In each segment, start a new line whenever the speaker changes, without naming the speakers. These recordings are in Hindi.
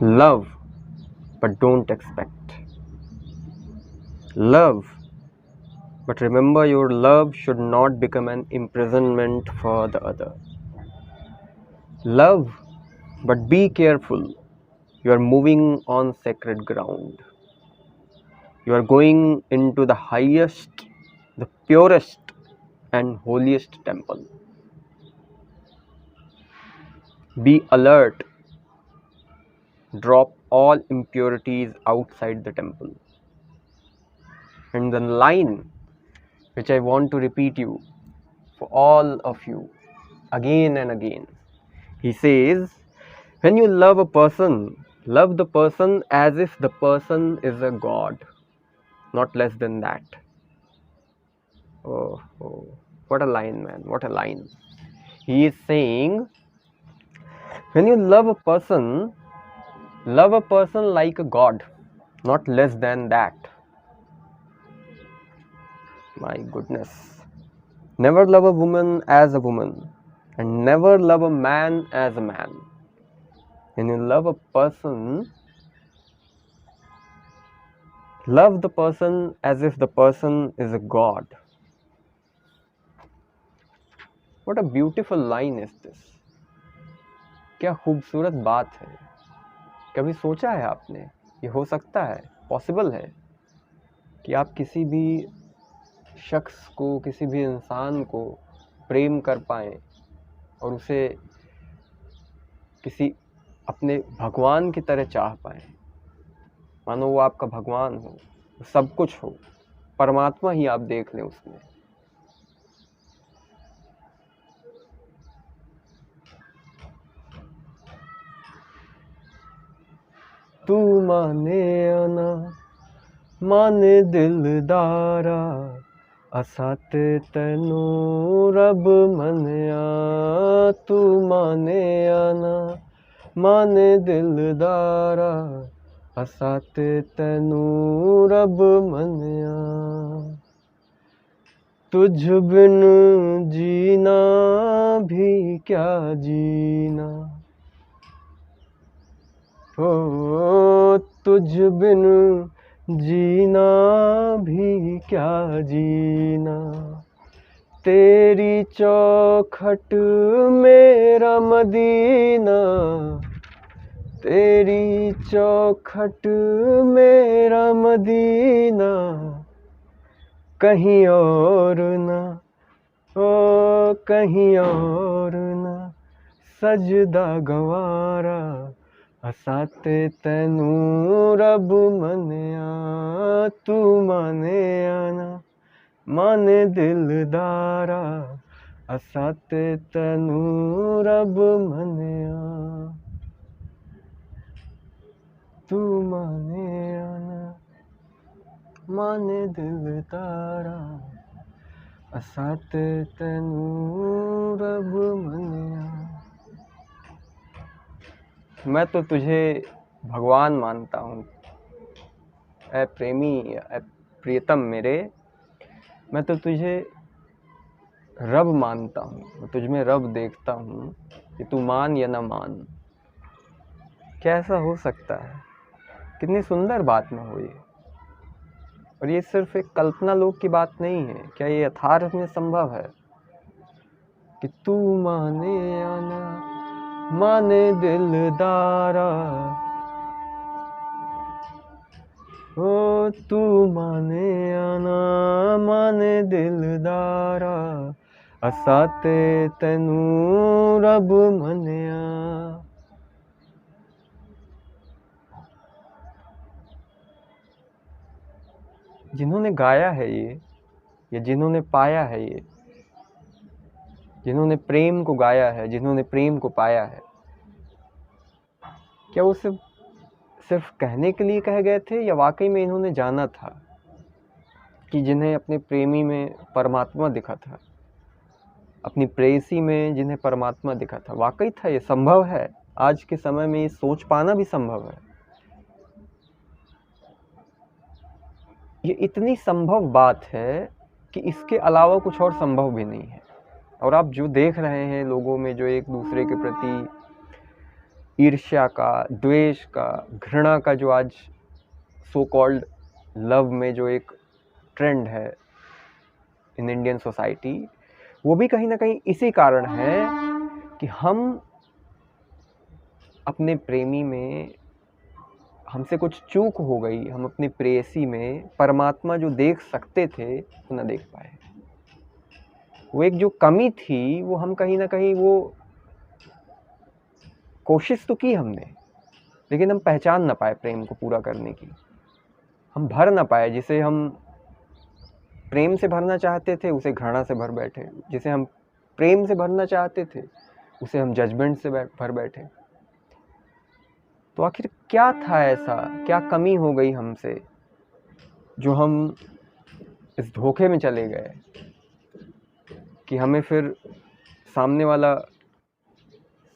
Love, but don't expect. Love, but remember your love should not become an imprisonment for the other. Love, but be careful. You are moving on sacred ground. You are going into the highest, the purest, and holiest temple. Be alert. Drop all impurities outside the temple. And the line which I want to repeat you for all of you again and again. He says, when you love a person, love the person as if the person is a god, not less than that. Oh, what a line, man, what a line. He is saying, when you love a person like a god, not less than that. My goodness. Never love a woman as a woman, and never love a man as a man. When you love a person, love the person as if the person is a god. What a beautiful line is this. क्या खूबसूरत बात है. कभी सोचा है आपने, ये हो सकता है, पॉसिबल है कि आप किसी भी शख्स को, किसी भी इंसान को प्रेम कर पाएं और उसे किसी अपने भगवान की तरह चाह पाएं. मानो वो आपका भगवान हो, सब कुछ हो, परमात्मा ही आप देख लें उसमें. तू माने आना माने दिलदारा, असा ते तैनू रब मनिया. तू माने आना माने दिलदारा, असा ते तैनू रब मनिया. तुझ बिन जीना भी क्या जीना, ओ तुझ बिन जीना भी क्या जीना. तेरी चौखट मेरा मदीना, तेरी चौखट मेरा मदीना. कहीं और ना, ओ कहीं और ना सजदा गवारा, असा ते तैनू रब मनिया. तू माने आना माने दिलदारा, असा ते तैनू रब मनिया. तू माने आना माने दिलदारा, असा ते तैनू रब मनिया. मैं तो तुझे भगवान मानता हूँ ऐ प्रेमी, ऐ प्रियतम मेरे. मैं तो तुझे रब मानता हूँ, तुझ में रब देखता हूँ कि तू मान या ना मान. क्या ऐसा हो सकता है? कितनी सुंदर बात में हो ये. और ये सिर्फ एक कल्पना लोक की बात नहीं है. क्या ये यथार्थ में संभव है कि तू माने आना माने दिलदारा, ओ तू माने आना माने दिलदारा, असा ते तैनू रब मनिया. जिन्होंने गाया है ये, या जिन्होंने पाया है ये, जिन्होंने प्रेम को गाया है, जिन्होंने प्रेम को पाया है, क्या वो सिर्फ कहने के लिए कह गए थे, या वाकई में इन्होंने जाना था कि जिन्हें अपने प्रेमी में परमात्मा दिखा था, अपनी प्रेयसी में जिन्हें परमात्मा दिखा था, वाकई था, ये संभव है. आज के समय में ये सोच पाना भी संभव है. ये इतनी संभव बात है कि इसके अलावा कुछ और संभव भी नहीं है. और आप जो देख रहे हैं लोगों में, जो एक दूसरे के प्रति ईर्ष्या का, द्वेष का, घृणा का जो आज सो कॉल्ड लव में जो एक ट्रेंड है इन इंडियन सोसाइटी, वो भी कहीं ना कहीं इसी कारण है कि हम अपने प्रेमी में, हमसे कुछ चूक हो गई, हम अपनी प्रेयसी में परमात्मा जो देख सकते थे वो न देख पाए। वो एक जो कमी थी वो हम कहीं ना कहीं, वो कोशिश तो की हमने, लेकिन हम पहचान ना पाए प्रेम को पूरा करने की, हम भर ना पाए। जिसे हम प्रेम से भरना चाहते थे उसे घृणा से भर बैठे, जिसे हम प्रेम से भरना चाहते थे उसे हम जजमेंट से भर बैठे। तो आखिर क्या था ऐसा, क्या कमी हो गई हमसे जो हम इस धोखे में चले गए कि हमें फिर सामने वाला,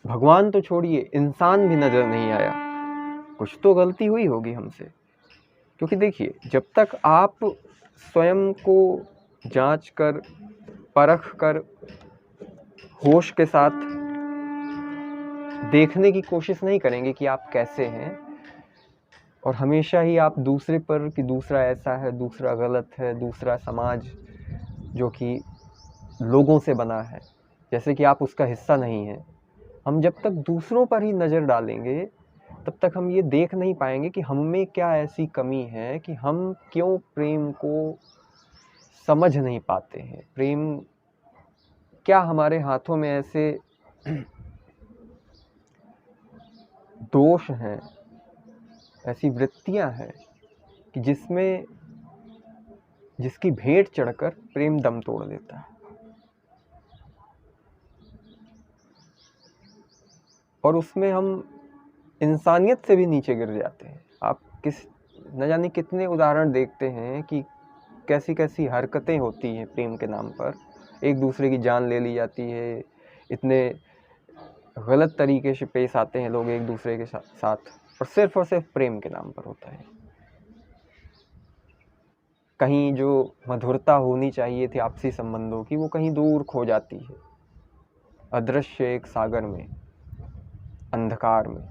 भगवान तो छोड़िए, इंसान भी नजर नहीं आया। कुछ तो गलती हुई होगी हमसे, क्योंकि देखिए, जब तक आप स्वयं को जांच कर, परख कर, होश के साथ देखने की कोशिश नहीं करेंगे कि आप कैसे हैं, और हमेशा ही आप दूसरे पर कि दूसरा ऐसा है, दूसरा गलत है, दूसरा समाज जो कि लोगों से बना है, जैसे कि आप उसका हिस्सा नहीं हैं, हम जब तक दूसरों पर ही नज़र डालेंगे तब तक हम ये देख नहीं पाएंगे कि हम में क्या ऐसी कमी है कि हम क्यों प्रेम को समझ नहीं पाते हैं। प्रेम, क्या हमारे हाथों में ऐसे दोष हैं, ऐसी वृत्तियां हैं कि जिसकी भेंट चढ़कर प्रेम दम तोड़ देता है, और उसमें हम इंसानियत से भी नीचे गिर जाते हैं। आप न जाने कितने उदाहरण देखते हैं कि कैसी कैसी हरकतें होती हैं प्रेम के नाम पर, एक दूसरे की जान ले ली जाती है, इतने गलत तरीके से पेश आते हैं लोग एक दूसरे के साथ, और सिर्फ प्रेम के नाम पर होता है। कहीं जो मधुरता होनी चाहिए थी आपसी संबंधों की, वो कहीं दूर खो जाती है, अदृश्य एक सागर में, अंधकार में,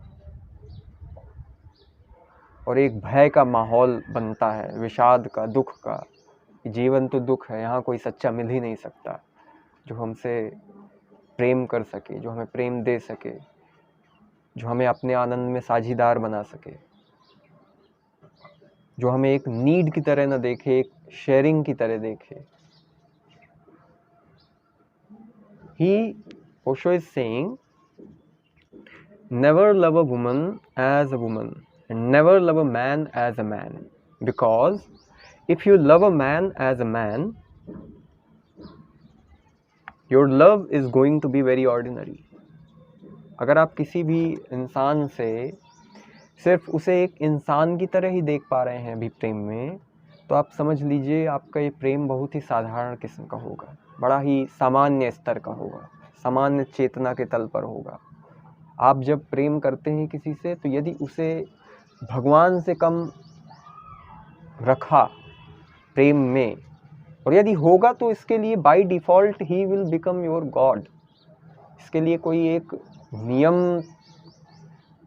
और एक भय का माहौल बनता है, विषाद का, दुख का। जीवन तो दुख है, यहाँ कोई सच्चा मिल ही नहीं सकता जो हमसे प्रेम कर सके, जो हमें प्रेम दे सके, जो हमें अपने आनंद में साझीदार बना सके, जो हमें एक नीड की तरह न देखे, एक शेयरिंग की तरह देखे। Osho is saying, never love a woman as a woman and never love a man as a man, because if you love a man as a man, your love is going to be very ordinary. अगर आप किसी भी इंसान से सिर्फ उसे एक इंसान की तरह ही देख पा रहे हैं अभी प्रेम में, तो आप समझ लीजिए आपका ये प्रेम बहुत ही साधारण किस्म का होगा, बड़ा ही सामान्य स्तर का होगा, सामान्य चेतना के तल पर होगा। आप जब प्रेम करते हैं किसी से, तो यदि उसे भगवान से कम रखा प्रेम में, और यदि होगा तो इसके लिए by default he will become your God. इसके लिए कोई एक नियम,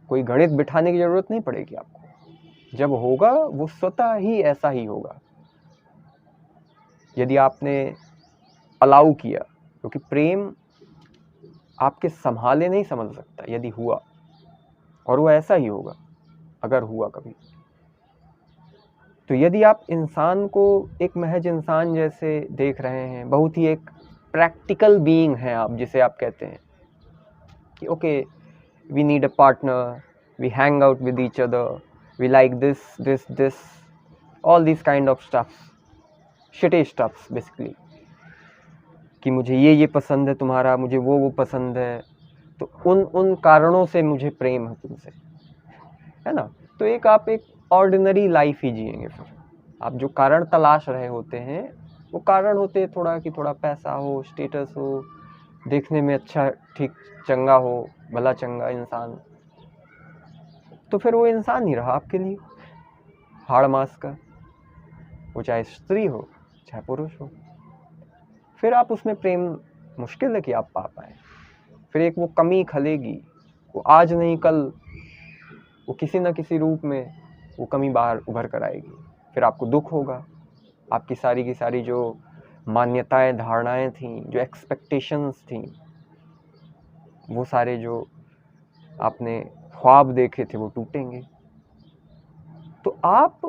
कोई गणित बिठाने की ज़रूरत नहीं पड़ेगी आपको। जब होगा वो स्वतः ही ऐसा ही होगा, यदि आपने अलाउ किया, क्योंकि प्रेम आपके संभाले नहीं समझ सकता। यदि हुआ, और वो ऐसा ही होगा अगर हुआ कभी। तो यदि आप इंसान को एक महज इंसान जैसे देख रहे हैं, बहुत ही एक प्रैक्टिकल बीइंग है आप, जिसे आप कहते हैं कि okay, we need a partner, we hang out with each other, we like this all this kind of stuffs, shitty stuffs basically, कि मुझे ये पसंद है तुम्हारा, मुझे वो पसंद है, तो उन कारणों से मुझे प्रेम है तुमसे, है ना। तो आप एक ऑर्डिनरी लाइफ ही जिएंगे। फिर आप जो कारण तलाश रहे होते हैं, वो कारण होते हैं थोड़ा कि थोड़ा पैसा हो, स्टेटस हो, देखने में अच्छा ठीक चंगा हो, भला चंगा इंसान, तो फिर वो इंसान ही रहा आपके लिए, हाड़ मास का, वो चाहे स्त्री हो चाहे पुरुष हो। फिर आप उसमें प्रेम मुश्किल है कि आप पा पाए। फिर एक वो कमी खलेगी, वो आज नहीं कल वो किसी न किसी रूप में वो कमी बाहर उभर कर आएगी। फिर आपको दुख होगा, आपकी सारी की सारी जो मान्यताएं, धारणाएं थीं, जो एक्सपेक्टेशंस थीं, वो सारे जो आपने ख्वाब देखे थे वो टूटेंगे। तो आप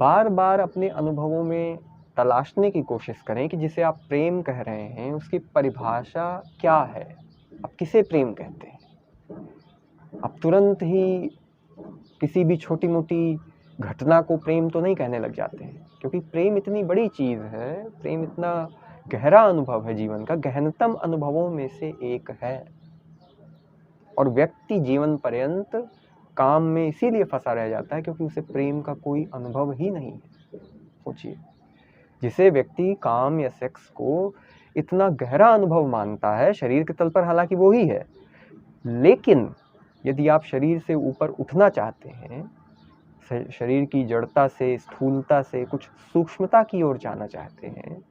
बार बार अपने अनुभवों में तलाशने की कोशिश करें कि जिसे आप प्रेम कह रहे हैं उसकी परिभाषा क्या है, आप किसे प्रेम कहते हैं। आप तुरंत ही किसी भी छोटी मोटी घटना को प्रेम तो नहीं कहने लग जाते हैं, क्योंकि प्रेम इतनी बड़ी चीज़ है, प्रेम इतना गहरा अनुभव है, जीवन का गहनतम अनुभवों में से एक है। और व्यक्ति जीवन पर्यंत काम में इसीलिए फंसा रह जाता है क्योंकि उसे प्रेम का कोई अनुभव ही नहीं है। सोचिए, जिसे व्यक्ति काम या सेक्स को इतना गहरा अनुभव मानता है, शरीर के तल पर हालांकि वो ही है, लेकिन यदि आप शरीर से ऊपर उठना चाहते हैं, शरीर की जड़ता से, स्थूलता से कुछ सूक्ष्मता की ओर जाना चाहते हैं,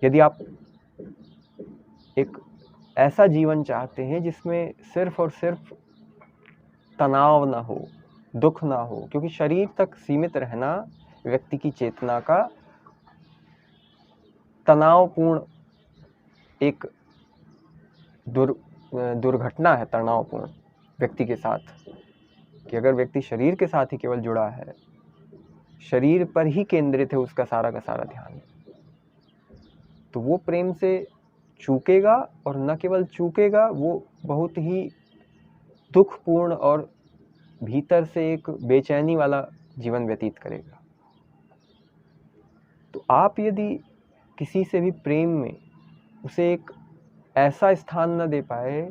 यदि आप एक ऐसा जीवन चाहते हैं जिसमें सिर्फ और सिर्फ तनाव ना हो, दुख ना हो, क्योंकि शरीर तक सीमित रहना व्यक्ति की चेतना का तनावपूर्ण एक दुर्घटना है, तनावपूर्ण व्यक्ति के साथ, कि अगर व्यक्ति शरीर के साथ ही केवल जुड़ा है, शरीर पर ही केंद्रित है उसका सारा का सारा ध्यान, तो वो प्रेम से चूकेगा, और न केवल चूकेगा, वो बहुत ही दुखपूर्ण और भीतर से एक बेचैनी वाला जीवन व्यतीत करेगा। तो आप यदि किसी से भी प्रेम में उसे एक ऐसा स्थान न दे पाए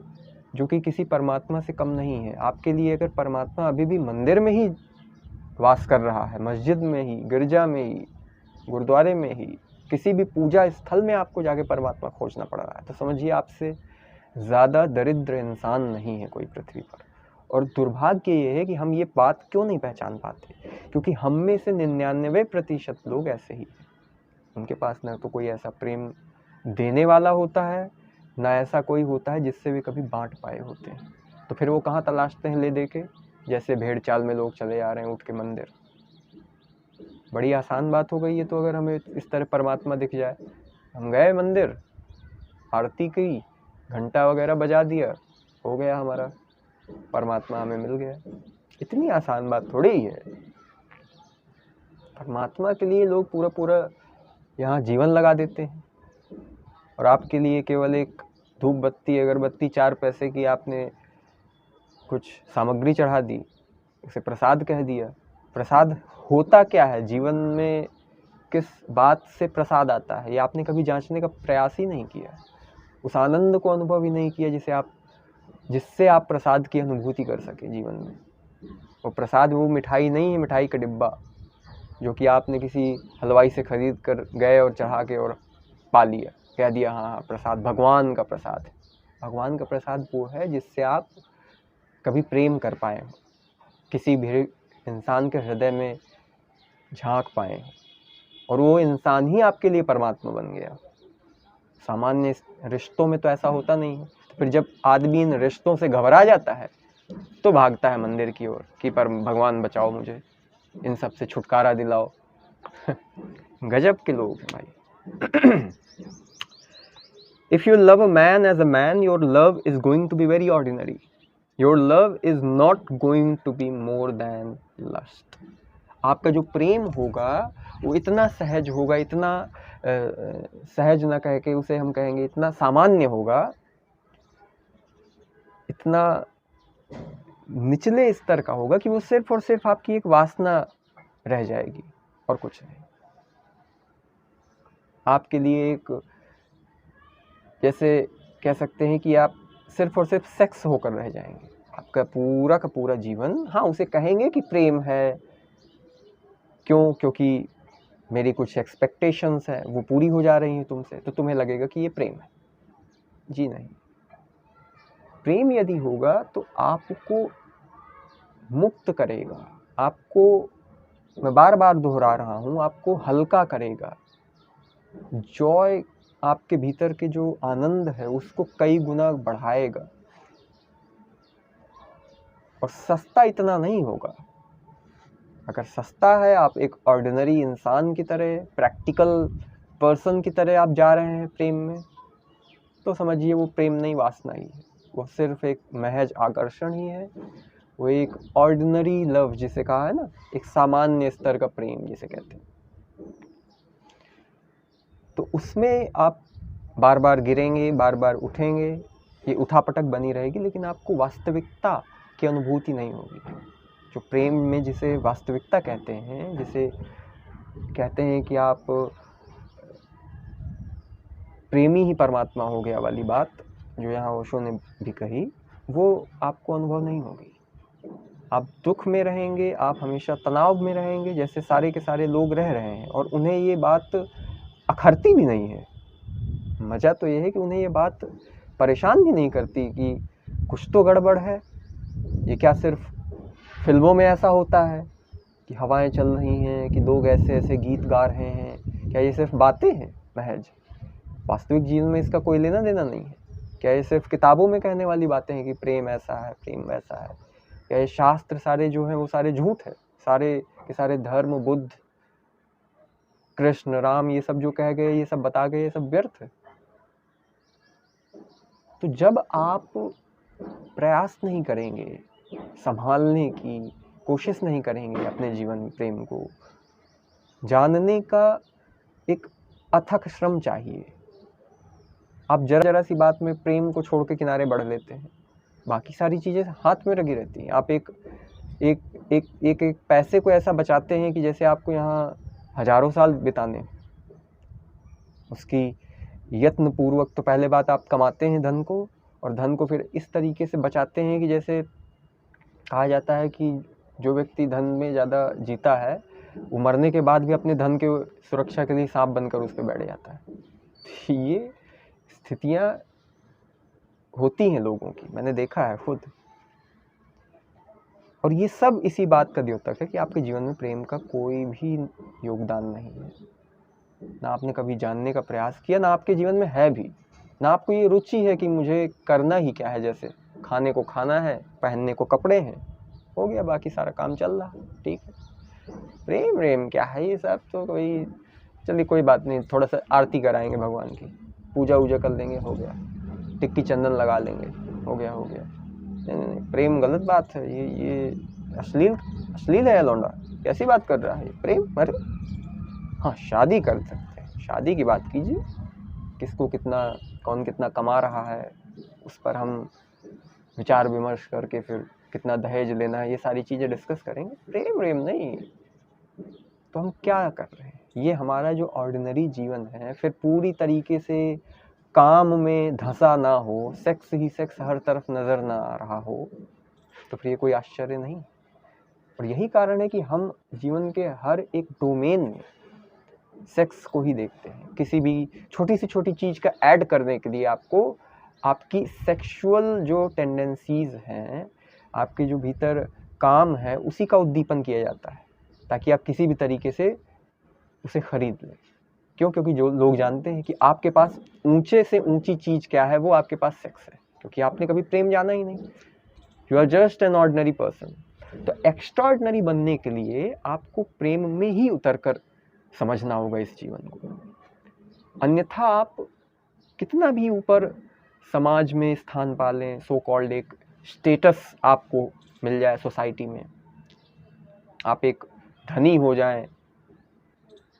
जो कि किसी परमात्मा से कम नहीं है, आपके लिए अगर परमात्मा अभी भी मंदिर में ही वास कर रहा है, मस्जिद में ही, गिरजा में ही, गुरुद्वारे में ही, किसी भी पूजा स्थल में आपको जाके परमात्मा खोजना पड़ रहा है, तो समझिए आपसे ज़्यादा दरिद्र इंसान नहीं है कोई पृथ्वी पर। और दुर्भाग्य ये है कि हम ये बात क्यों नहीं पहचान पाते, क्योंकि हम में से 99% लोग ऐसे ही हैं। उनके पास न तो कोई ऐसा प्रेम देने वाला होता है, ना ऐसा कोई होता है जिससे वे कभी बांट पाए होते हैं। तो फिर वो कहाँ तलाशते हैं ले दे के, जैसे भेड़ चाल में लोग चले आ रहे हैं उठ के मंदिर। बड़ी आसान बात हो गई है। तो अगर हमें इस तरह परमात्मा दिख जाए, हम गए मंदिर, आरती की, घंटा वगैरह बजा दिया, हो गया हमारा परमात्मा, हमें मिल गया। इतनी आसान बात थोड़ी ही है। परमात्मा के लिए लोग पूरा पूरा यहाँ जीवन लगा देते हैं, और आपके लिए केवल एक धूप बत्ती, अगरबत्ती, 4 पैसे की आपने कुछ सामग्री चढ़ा दी, उसे प्रसाद कह दिया। प्रसाद होता क्या है जीवन में, किस बात से प्रसाद आता है, ये आपने कभी जांचने का प्रयास ही नहीं किया। उस आनंद को अनुभव ही नहीं किया जिससे आप प्रसाद की अनुभूति कर सके जीवन में। वो प्रसाद वो मिठाई नहीं है, मिठाई का डिब्बा जो कि आपने किसी हलवाई से खरीद कर गए और चढ़ा के और पा लिया, कह दिया हाँ प्रसाद, भगवान का प्रसाद है। भगवान का प्रसाद वो है जिससे आप कभी प्रेम कर पाए, किसी भी इंसान के हृदय में झांक पाए, और वो इंसान ही आपके लिए परमात्मा बन गया। सामान्य रिश्तों में तो ऐसा होता नहीं है। फिर जब आदमी इन रिश्तों से घबरा जाता है तो भागता है मंदिर की ओर कि पर भगवान बचाओ मुझे, इन सब से छुटकारा दिलाओ। गजब के लोग हैं भाई। If you love a man as a man, your love is going to be very ordinary. Your love is not going to be more than lust. आपका जो प्रेम होगा वो इतना सहज होगा, इतना सहज ना कह के उसे हम कहेंगे इतना सामान्य होगा, इतना निचले स्तर का होगा कि वो सिर्फ और सिर्फ आपकी एक वासना रह जाएगी और कुछ नहीं। आपके लिए एक, जैसे कह सकते हैं कि आप सिर्फ और सिर्फ सेक्स होकर रह जाएंगे। आपका पूरा का पूरा जीवन, हाँ उसे कहेंगे कि प्रेम है, क्यों, क्योंकि मेरी कुछ एक्सपेक्टेशंस हैं वो पूरी हो जा रही हैं तुमसे, तो तुम्हें लगेगा कि ये प्रेम है। जी नहीं, प्रेम यदि होगा तो आपको मुक्त करेगा, आपको, मैं बार बार दोहरा रहा हूँ, आपको हल्का करेगा। जॉय, आपके भीतर के जो आनंद है उसको कई गुना बढ़ाएगा। और सस्ता इतना नहीं होगा। अगर सस्ता है, आप एक ऑर्डिनरी इंसान की तरह, प्रैक्टिकल पर्सन की तरह आप जा रहे हैं प्रेम में, तो समझिए वो प्रेम नहीं, वासना ही है। वो सिर्फ एक महज आकर्षण ही है। वो एक ऑर्डिनरी लव जिसे कहा है ना, एक सामान्य स्तर का प्रेम जिसे कहते हैं। तो उसमें आप बार बार गिरेंगे, बार बार उठेंगे, ये उठापटक बनी रहेगी, लेकिन आपको वास्तविकता की अनुभूति नहीं होगी। जो प्रेम में जिसे वास्तविकता कहते हैं, जिसे कहते हैं कि आप प्रेमी ही परमात्मा हो गया वाली बात, जो यहाँ ओशो ने भी कही, वो आपको अनुभव नहीं होगी। आप दुख में रहेंगे, आप हमेशा तनाव में रहेंगे, जैसे सारे के सारे लोग रह रहे हैं, और उन्हें ये बात अखरती भी नहीं है। मज़ा तो ये है कि उन्हें ये बात परेशान भी नहीं करती कि कुछ तो गड़बड़ है। ये क्या सिर्फ फिल्मों में ऐसा होता है कि हवाएं चल रही हैं, कि लोग ऐसे ऐसे गीत गा रहे हैं? क्या ये सिर्फ बातें हैं महज? वास्तविक जीवन में इसका कोई लेना देना नहीं है। क्या ये सिर्फ किताबों में कहने वाली बातें हैं कि प्रेम ऐसा है, प्रेम वैसा है? क्या ये शास्त्र सारे जो हैं वो सारे झूठ है? सारे के सारे धर्म, बुद्ध, कृष्ण, राम, ये सब जो कह गए, ये सब बता गए, ये सब व्यर्थ है। तो जब आप प्रयास नहीं करेंगे, संभालने की कोशिश नहीं करेंगे अपने जीवन में प्रेम को, जानने का एक अथक श्रम चाहिए। आप जरा जरा सी बात में प्रेम को छोड़ के किनारे बढ़ लेते हैं, बाकी सारी चीज़ें हाथ में लगी रहती हैं। आप एक एक एक एक एक पैसे को ऐसा बचाते हैं कि जैसे आपको यहाँ हजारों साल बिताने। उसकी यत्न पूर्वक तो पहले बात आप कमाते हैं धन को, और धन को फिर इस तरीके से बचाते हैं कि जैसे कहा जाता है कि जो व्यक्ति धन में ज़्यादा जीता है, वो मरने के बाद भी अपने धन के सुरक्षा के लिए सांप बनकर उस पर बैठ जाता है। ये स्थितियाँ होती हैं लोगों की, मैंने देखा है खुद। और ये सब इसी बात का द्योतक है कि आपके जीवन में प्रेम का कोई भी योगदान नहीं है। ना आपने कभी जानने का प्रयास किया, ना आपके जीवन में है भी, ना आपको ये रुचि है कि मुझे करना ही क्या है। जैसे खाने को खाना है, पहनने को कपड़े हैं, हो गया, बाकी सारा काम चल रहा, ठीक है। प्रेम प्रेम क्या है ये सब? तो कोई चलिए कोई बात नहीं, थोड़ा सा आरती कराएंगे भगवान की, पूजा वूजा कर लेंगे, हो गया। टिक्की चंदन लगा लेंगे, हो गया हो गया। नहीं, प्रेम गलत बात है। ये अश्लील है लौंडा, कैसी बात कर रहा है प्रेम? अरे हाँ, शादी कर सकते हैं, शादी की बात कीजिए, किसको कितना, कौन कितना कमा रहा है, उस पर हम विचार विमर्श करके फिर कितना दहेज लेना है, ये सारी चीज़ें डिस्कस करेंगे। प्रेम प्रेम नहीं। तो हम क्या कर रहे हैं? ये हमारा जो ऑर्डिनरी जीवन है, फिर पूरी तरीके से काम में धंसा ना हो, सेक्स ही सेक्स हर तरफ नज़र ना आ रहा हो, तो फिर ये कोई आश्चर्य नहीं। और यही कारण है कि हम जीवन के हर एक डोमेन में सेक्स को ही देखते हैं। किसी भी छोटी से छोटी चीज़ का ऐड करने के लिए आपको आपकी सेक्सुअल जो टेंडेंसीज हैं, आपके जो भीतर काम है, उसी का उद्दीपन किया जाता है, ताकि आप किसी भी तरीके से उसे खरीद लें। क्यों? क्योंकि जो लोग जानते हैं कि आपके पास ऊंचे से ऊंची चीज़ क्या है, वो आपके पास सेक्स है, क्योंकि आपने कभी प्रेम जाना ही नहीं। You are just an ordinary person. तो एक्स्ट्राऑर्डिनरी बनने के लिए आपको प्रेम में ही उतरकर समझना होगा इस जीवन को। अन्यथा आप कितना भी ऊपर समाज में स्थान पा लें, सो कॉल्ड एक स्टेटस आपको मिल जाए सोसाइटी में, आप एक धनी हो जाएं,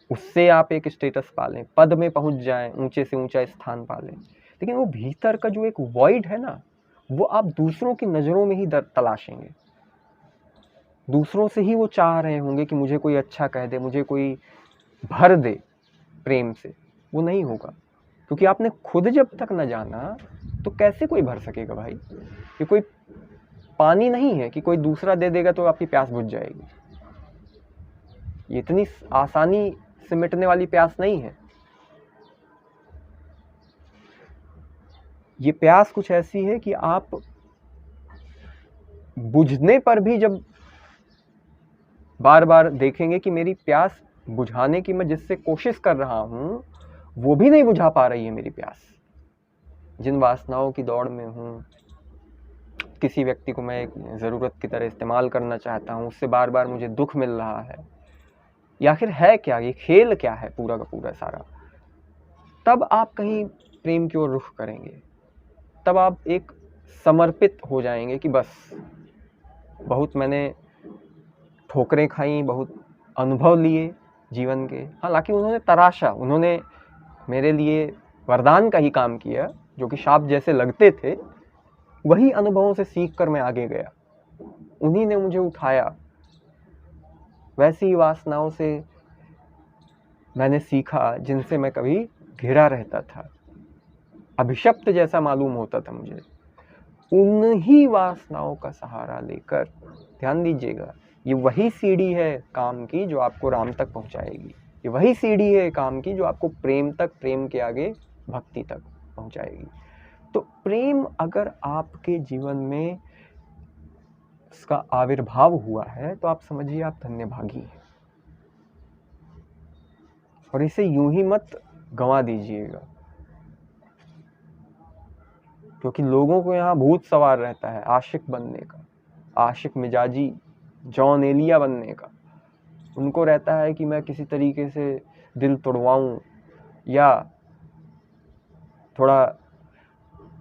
उससे आप एक स्टेटस पा लें, पद में पहुंच जाएं, ऊंचे से ऊंचा स्थान पा लें, लेकिन वो भीतर का जो एक वॉइड है ना, वो आप दूसरों की नज़रों में ही तलाशेंगे। दूसरों से ही वो चाह रहे होंगे कि मुझे कोई अच्छा कह दे, मुझे कोई भर दे प्रेम से। वो नहीं होगा, क्योंकि आपने खुद जब तक न जाना तो कैसे कोई भर सकेगा भाई? ये कोई पानी नहीं है कि कोई दूसरा दे देगा तो आपकी प्यास बुझ जाएगी। ये इतनी आसानी से मिटने वाली प्यास नहीं है। ये प्यास कुछ ऐसी है कि आप बुझने पर भी जब बार बार देखेंगे कि मेरी प्यास बुझाने की मैं जिससे कोशिश कर रहा हूँ, वो भी नहीं बुझा पा रही है मेरी प्यास, जिन वासनाओं की दौड़ में हूँ, किसी व्यक्ति को मैं एक ज़रूरत की तरह इस्तेमाल करना चाहता हूँ, उससे बार बार मुझे दुख मिल रहा है, या आखिर है क्या, ये खेल क्या है पूरा का पूरा सारा, तब आप कहीं प्रेम की ओर रुख करेंगे। तब आप एक समर्पित हो जाएंगे कि बस बहुत मैंने ठोकरें खाई, बहुत अनुभव लिए जीवन के। हालांकि उन्होंने तराशा, उन्होंने मेरे लिए वरदान का ही काम किया, जो कि शाप जैसे लगते थे। वही अनुभवों से सीख कर मैं आगे गया, उन्हीं ने मुझे उठाया। वैसी ही वासनाओं से मैंने सीखा जिनसे मैं कभी घिरा रहता था, अभिशप्त जैसा मालूम होता था मुझे। उन्हीं वासनाओं का सहारा लेकर, ध्यान दीजिएगा, ये वही सीढ़ी है काम की जो आपको राम तक पहुंचाएगी। ये वही सीढ़ी है काम की जो आपको प्रेम तक, प्रेम के आगे भक्ति तक पहुंचाएगी। तो प्रेम अगर आपके जीवन में इसका आविर्भाव हुआ है तो आप समझिए आप धन्यभागी हैं, और इसे यूं ही मत गंवा दीजिएगा, क्योंकि लोगों को यहाँ भूत सवार रहता है आशिक बनने का, आशिक मिजाजी जॉन एलिया बनने का। उनको रहता है कि मैं किसी तरीके से दिल तोड़वाऊं या थोड़ा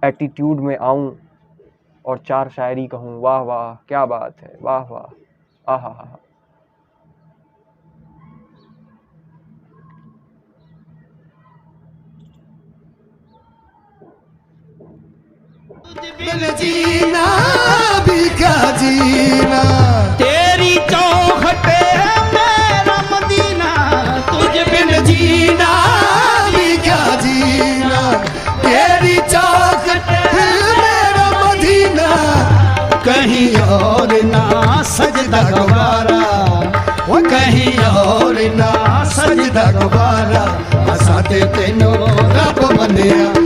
एटीट्यूड में आऊं और चार शायरी कहूं, वाह वाह क्या बात है, वाह वाह, आहा हा।
जीना भी क्या जीना,
तेरी चौखट मेरा मदीना, तुझ बिन
जीना भी क्या जीना, तेरी चौखट मेरा मदीना, कहीं और ना सजदा गवारा, वो कहीं और ना सजदा गवारा, असां ते तेनों रब मनिया।